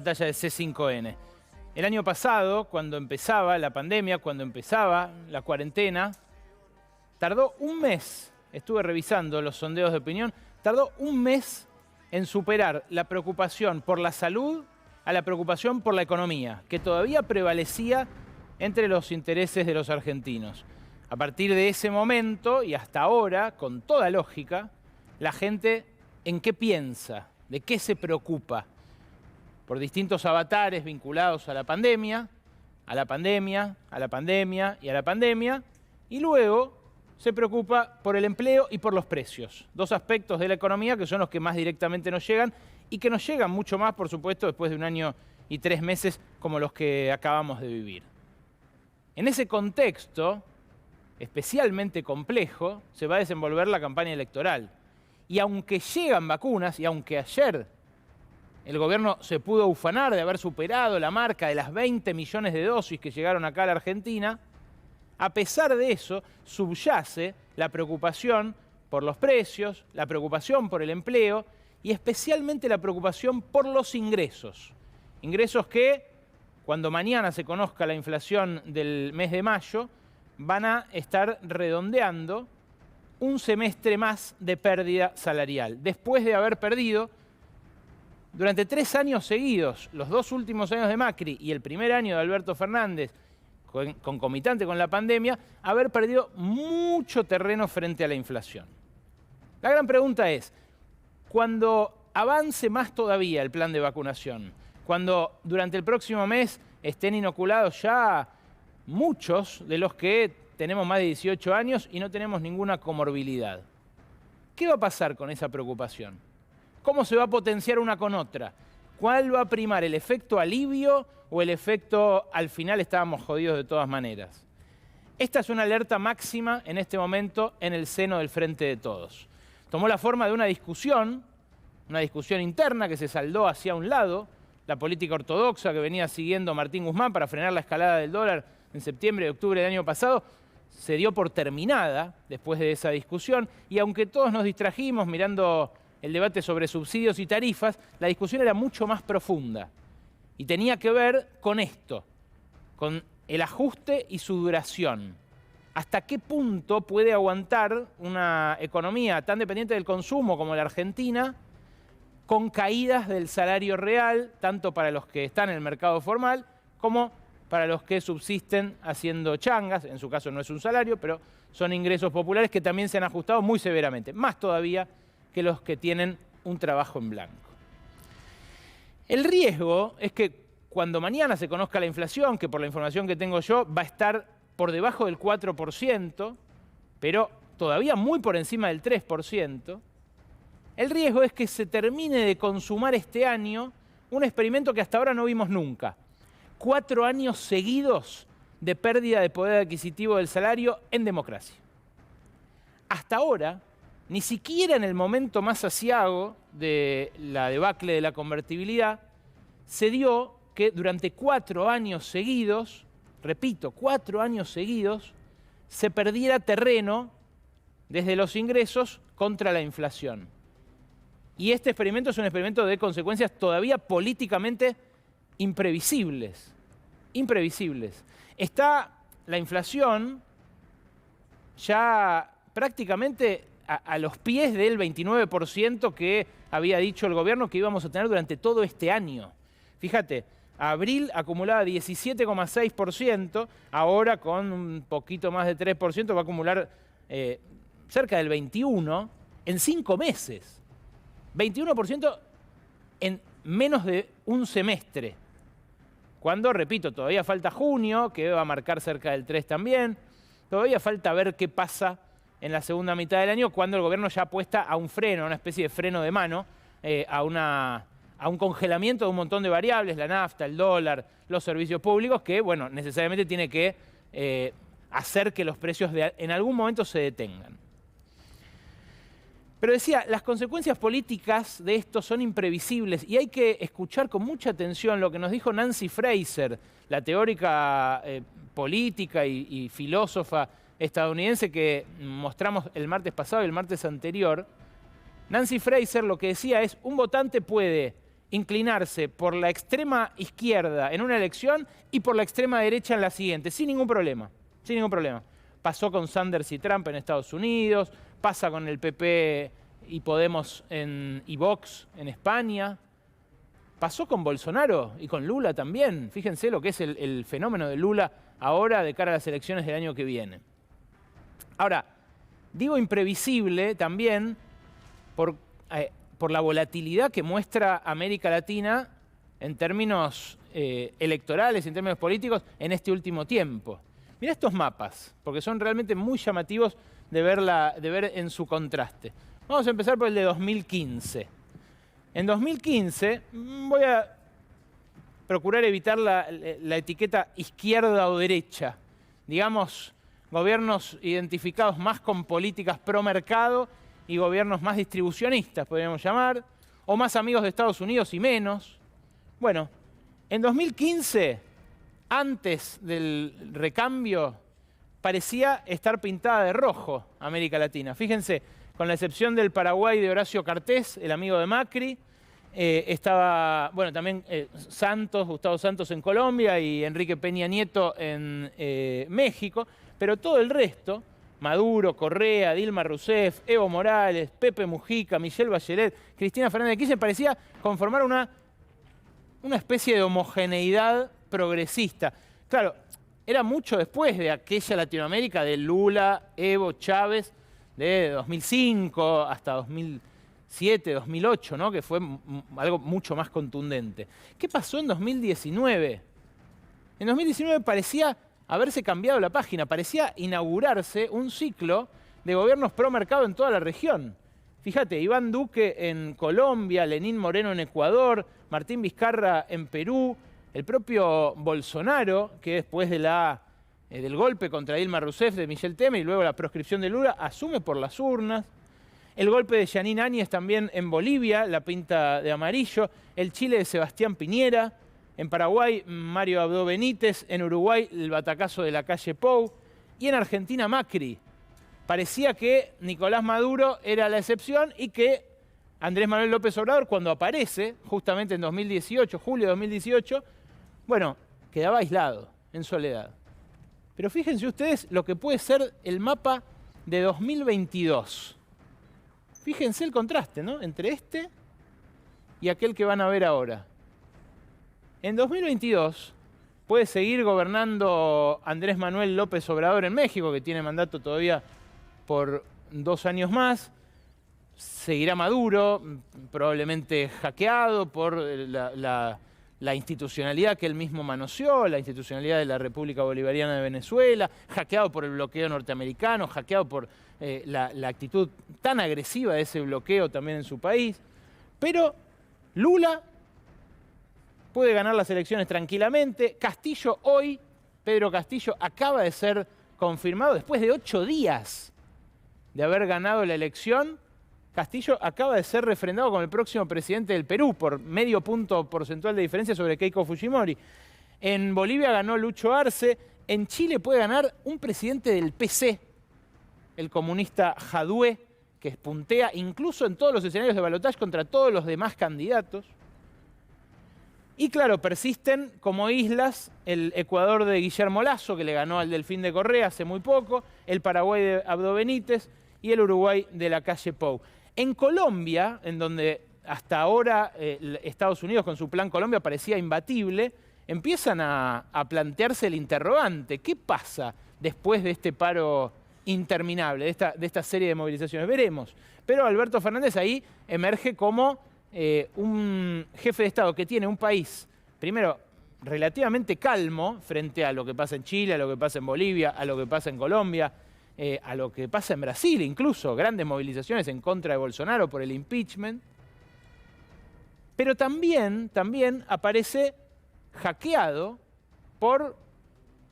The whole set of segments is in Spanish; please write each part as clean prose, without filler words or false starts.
Batalla de C5N. El año pasado, cuando empezaba la pandemia, cuando empezaba la cuarentena, tardó un mes, estuve revisando los sondeos de opinión, tardó un mes en superar la preocupación por la salud a la preocupación por la economía, que todavía prevalecía entre los intereses de los argentinos. A partir de ese momento y hasta ahora, con toda lógica, la gente ¿en qué piensa? ¿De qué se preocupa? Por distintos avatares vinculados a la pandemia, a la pandemia, a la pandemia y a la pandemia, y luego se preocupa por el empleo y por los precios. Dos aspectos de la economía que son los que más directamente nos llegan y que nos llegan mucho más, por supuesto, después de un año y 3 meses como los que acabamos de vivir. En ese contexto, especialmente complejo, se va a desenvolver la campaña electoral. Y aunque llegan vacunas, y aunque ayer el gobierno se pudo ufanar de haber superado la marca de las 20 millones de dosis que llegaron acá a la Argentina, a pesar de eso subyace la preocupación por los precios, la preocupación por el empleo y especialmente la preocupación por los ingresos. Ingresos que, cuando mañana se conozca la inflación del mes de mayo, van a estar redondeando un semestre más de pérdida salarial, después de haber perdido durante 3 años seguidos, los 2 últimos años de Macri y el primer año de Alberto Fernández, concomitante con la pandemia, haber perdido mucho terreno frente a la inflación. La gran pregunta es, cuando avance más todavía el plan de vacunación, cuando durante el próximo mes estén inoculados ya muchos de los que tenemos más de 18 años y no tenemos ninguna comorbilidad, ¿qué va a pasar con esa preocupación? ¿Cómo se va a potenciar una con otra? ¿Cuál va a primar, el efecto alivio o el efecto al final estábamos jodidos de todas maneras? Esta es una alerta máxima en este momento en el seno del Frente de Todos. Tomó la forma de una discusión interna que se saldó hacia un lado, la política ortodoxa que venía siguiendo Martín Guzmán para frenar la escalada del dólar en septiembre y octubre del año pasado, se dio por terminada después de esa discusión y aunque todos nos distrajimos mirando el debate sobre subsidios y tarifas, la discusión era mucho más profunda y tenía que ver con esto, con el ajuste y su duración. ¿Hasta qué punto puede aguantar una economía tan dependiente del consumo como la Argentina con caídas del salario real, tanto para los que están en el mercado formal como para los que subsisten haciendo changas? En su caso no es un salario, pero son ingresos populares que también se han ajustado muy severamente, más todavía que los que tienen un trabajo en blanco. El riesgo es que cuando mañana se conozca la inflación, que por la información que tengo yo va a estar por debajo del 4%, pero todavía muy por encima del 3%, el riesgo es que se termine de consumar este año un experimento que hasta ahora no vimos nunca. 4 años seguidos de pérdida de poder adquisitivo del salario en democracia. Hasta ahora, ni siquiera en el momento más aciago de la debacle de la convertibilidad, se dio que durante 4 años seguidos, repito, 4 años seguidos, se perdiera terreno desde los ingresos contra la inflación. Y este experimento es un experimento de consecuencias todavía políticamente imprevisibles. Imprevisibles. Está la inflación ya prácticamente a los pies del 29% que había dicho el gobierno que íbamos a tener durante todo este año. Fíjate, abril acumulaba 17,6%, ahora con un poquito más de 3% va a acumular cerca del 21% en 5 meses. 21% en menos de un semestre. Cuando, repito, todavía falta junio, que va a marcar cerca del 3% también. Todavía falta ver qué pasa en la segunda mitad del año, cuando el gobierno ya apuesta a un freno, a una especie de freno de mano, a un congelamiento de un montón de variables, la nafta, el dólar, los servicios públicos, que, bueno, necesariamente tiene que hacer que los precios en algún momento se detengan. Pero decía, las consecuencias políticas de esto son imprevisibles y hay que escuchar con mucha atención lo que nos dijo Nancy Fraser, la teórica política y filósofa estadounidense que mostramos el martes pasado y el martes anterior. Nancy Fraser lo que decía es, un votante puede inclinarse por la extrema izquierda en una elección y por la extrema derecha en la siguiente, sin ningún problema, sin ningún problema. Pasó con Sanders y Trump en Estados Unidos, pasa con el PP y Podemos y Vox en España, pasó con Bolsonaro y con Lula también. Fíjense lo que es el fenómeno de Lula ahora de cara a las elecciones del año que viene. Ahora, digo imprevisible también por la volatilidad que muestra América Latina en términos electorales, en términos políticos, en este último tiempo. Mirá estos mapas, porque son realmente muy llamativos de ver en su contraste. Vamos a empezar por el de 2015. En 2015, voy a procurar evitar la etiqueta izquierda o derecha. Digamos, gobiernos identificados más con políticas pro mercado y gobiernos más distribucionistas, podríamos llamar, o más amigos de Estados Unidos y menos. Bueno, en 2015, antes del recambio, parecía estar pintada de rojo América Latina. Fíjense, con la excepción del Paraguay de Horacio Cartés, el amigo de Macri, estaba, bueno, también Gustavo Santos en Colombia y Enrique Peña Nieto en México, pero todo el resto, Maduro, Correa, Dilma Rousseff, Evo Morales, Pepe Mujica, Michelle Bachelet, Cristina Fernández de Kirchner, parecía conformar una especie de homogeneidad progresista. Claro, era mucho después de aquella Latinoamérica de Lula, Evo, Chávez, de 2005 hasta 2007, 2008, ¿no? Que fue algo mucho más contundente. ¿Qué pasó en 2019? En 2019 parecía haberse cambiado la página, parecía inaugurarse un ciclo de gobiernos pro mercado en toda la región. Fíjate, Iván Duque en Colombia, Lenín Moreno en Ecuador, Martín Vizcarra en Perú, el propio Bolsonaro, que después del golpe contra Dilma Rousseff de Michel Temer y luego la proscripción de Lula, asume por las urnas. El golpe de Yanine Áñez también en Bolivia, la pinta de amarillo. El Chile de Sebastián Piñera. En Paraguay, Mario Abdo Benítez. En Uruguay, el batacazo de la calle Pou. Y en Argentina, Macri. Parecía que Nicolás Maduro era la excepción y que Andrés Manuel López Obrador, cuando aparece, justamente en 2018, julio de 2018, bueno, quedaba aislado, en soledad. Pero fíjense ustedes lo que puede ser el mapa de 2022. Fíjense el contraste, ¿no? Entre este y aquel que van a ver ahora. En 2022 puede seguir gobernando Andrés Manuel López Obrador en México, que tiene mandato todavía por 2 años más. Seguirá Maduro, probablemente hackeado por la institucionalidad que él mismo manoseó, la institucionalidad de la República Bolivariana de Venezuela, hackeado por el bloqueo norteamericano, hackeado por la actitud tan agresiva de ese bloqueo también en su país. Pero Lula puede ganar las elecciones tranquilamente. Castillo hoy, Pedro Castillo, acaba de ser confirmado después de 8 días de haber ganado la elección. Castillo acaba de ser refrendado como el próximo presidente del Perú por medio punto porcentual de diferencia sobre Keiko Fujimori. En Bolivia ganó Lucho Arce. En Chile puede ganar un presidente del PC, el comunista Jadue, que puntea incluso en todos los escenarios de balotaje contra todos los demás candidatos. Y claro, persisten como islas el Ecuador de Guillermo Lasso, que le ganó al Delfín de Correa hace muy poco, el Paraguay de Abdo Benítez y el Uruguay de la calle Pou. En Colombia, en donde hasta ahora Estados Unidos con su plan Colombia parecía imbatible, empiezan a plantearse el interrogante. ¿Qué pasa después de este paro interminable, de esta serie de movilizaciones? Veremos. Pero Alberto Fernández ahí emerge como un jefe de Estado que tiene un país, primero, relativamente calmo frente a lo que pasa en Chile, a lo que pasa en Bolivia, a lo que pasa en Colombia, a lo que pasa en Brasil, incluso grandes movilizaciones en contra de Bolsonaro por el impeachment. Pero también aparece hackeado por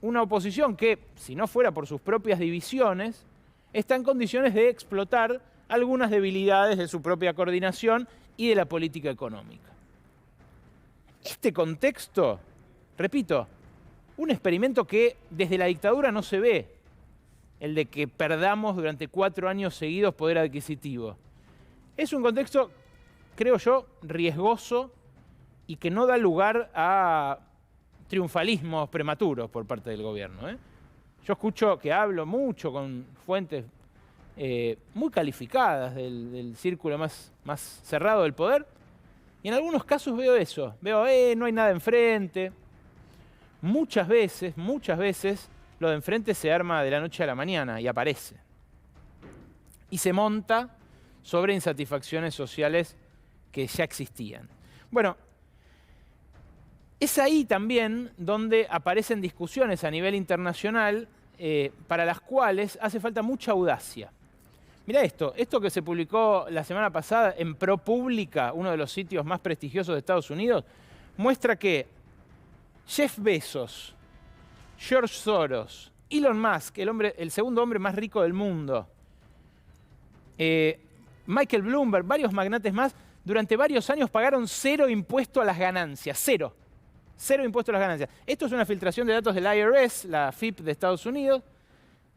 una oposición que, si no fuera por sus propias divisiones, está en condiciones de explotar algunas debilidades de su propia coordinación y de la política económica. Este contexto, repito, un experimento que desde la dictadura no se ve, el de que perdamos durante 4 años seguidos poder adquisitivo. Es un contexto, creo yo, riesgoso y que no da lugar a triunfalismos prematuros por parte del gobierno, ¿eh? Yo escucho que hablo mucho con fuentes muy calificadas del círculo más cerrado del poder, y en algunos casos veo eso, veo, no hay nada enfrente. Muchas veces, lo de enfrente se arma de la noche a la mañana y aparece. Y se monta sobre insatisfacciones sociales que ya existían. Bueno, es ahí también donde aparecen discusiones a nivel internacional para las cuales hace falta mucha audacia. Mirá esto que se publicó la semana pasada en ProPublica, uno de los sitios más prestigiosos de Estados Unidos, muestra que Jeff Bezos, George Soros, Elon Musk, el segundo hombre más rico del mundo, Michael Bloomberg, varios magnates más, durante varios años pagaron 0 impuesto a las ganancias, 0. 0 impuesto a las ganancias. Esto es una filtración de datos del IRS, la FIP de Estados Unidos,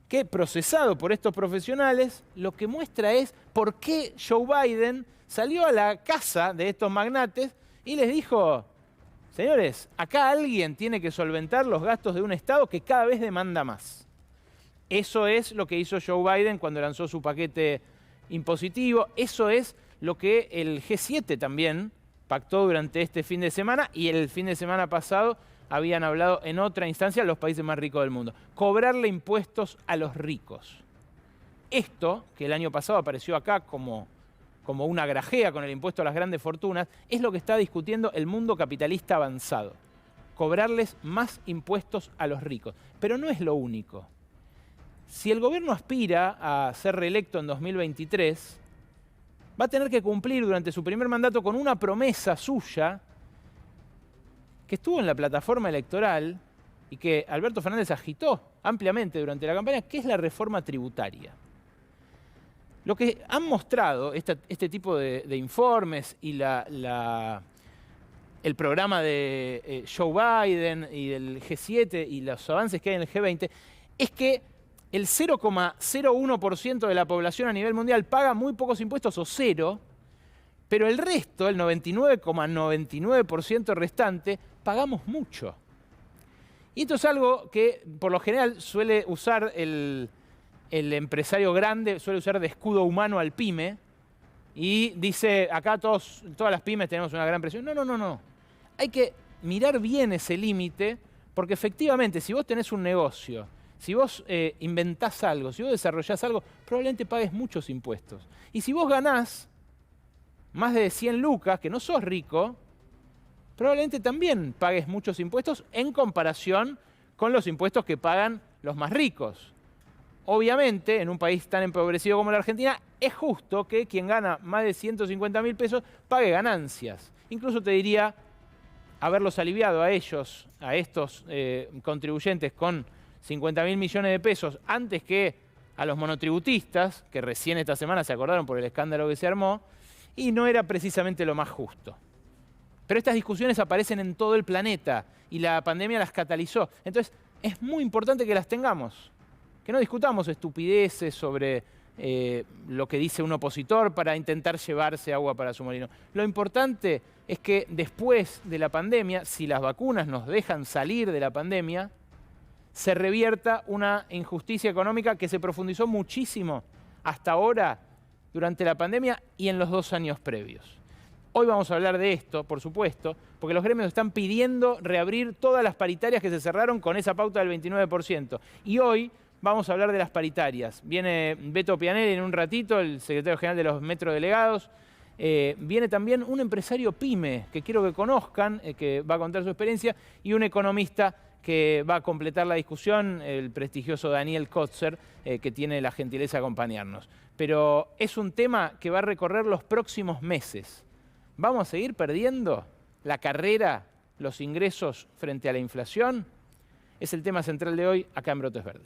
que procesado por estos profesionales, lo que muestra es por qué Joe Biden salió a la casa de estos magnates y les dijo: señores, acá alguien tiene que solventar los gastos de un Estado que cada vez demanda más. Eso es lo que hizo Joe Biden cuando lanzó su paquete impositivo. Eso es lo que el G7 también pactó durante este fin de semana, y el fin de semana pasado habían hablado en otra instancia los países más ricos del mundo. Cobrarle impuestos a los ricos. Esto, que el año pasado apareció acá como una grajea con el impuesto a las grandes fortunas, es lo que está discutiendo el mundo capitalista avanzado. Cobrarles más impuestos a los ricos. Pero no es lo único. Si el gobierno aspira a ser reelecto en 2023, va a tener que cumplir durante su primer mandato con una promesa suya que estuvo en la plataforma electoral y que Alberto Fernández agitó ampliamente durante la campaña, que es la reforma tributaria. Lo que han mostrado este tipo de informes y el programa de Joe Biden y del G7 y los avances que hay en el G20 es que el 0,01% de la población a nivel mundial paga muy pocos impuestos o 0, pero el resto, el 99,99% restante, pagamos mucho. Y esto es algo que por lo general suele usar el empresario grande, suele usar de escudo humano al pyme y dice: acá todas las pymes tenemos una gran presión. No. Hay que mirar bien ese límite, porque efectivamente si vos tenés un negocio, si vos inventás algo, si vos desarrollás algo, probablemente pagues muchos impuestos. Y si vos ganás más de 100 lucas, que no sos rico, probablemente también pagues muchos impuestos en comparación con los impuestos que pagan los más ricos. Obviamente, en un país tan empobrecido como la Argentina, es justo que quien gana más de 150.000 pesos pague ganancias. Incluso te diría haberlos aliviado a ellos, a estos contribuyentes con 50.000 millones de pesos antes que a los monotributistas, que recién esta semana se acordaron por el escándalo que se armó, y no era precisamente lo más justo. Pero estas discusiones aparecen en todo el planeta y la pandemia las catalizó. Entonces, es muy importante que las tengamos. Que no discutamos estupideces sobre lo que dice un opositor para intentar llevarse agua para su molino. Lo importante es que después de la pandemia, si las vacunas nos dejan salir de la pandemia, se revierta una injusticia económica que se profundizó muchísimo hasta ahora durante la pandemia y en los 2 años previos. Hoy vamos a hablar de esto, por supuesto, porque los gremios están pidiendo reabrir todas las paritarias que se cerraron con esa pauta del 29%. Y hoy vamos a hablar de las paritarias. Viene Beto Pianelli en un ratito, el secretario general de los metrodelegados. Viene también un empresario pyme que quiero que conozcan, que va a contar su experiencia, y un economista que va a completar la discusión, el prestigioso Daniel Kotzer, que tiene la gentileza de acompañarnos. Pero es un tema que va a recorrer los próximos meses. ¿Vamos a seguir perdiendo la carrera, los ingresos frente a la inflación? Es el tema central de hoy acá en Brotes Verdes.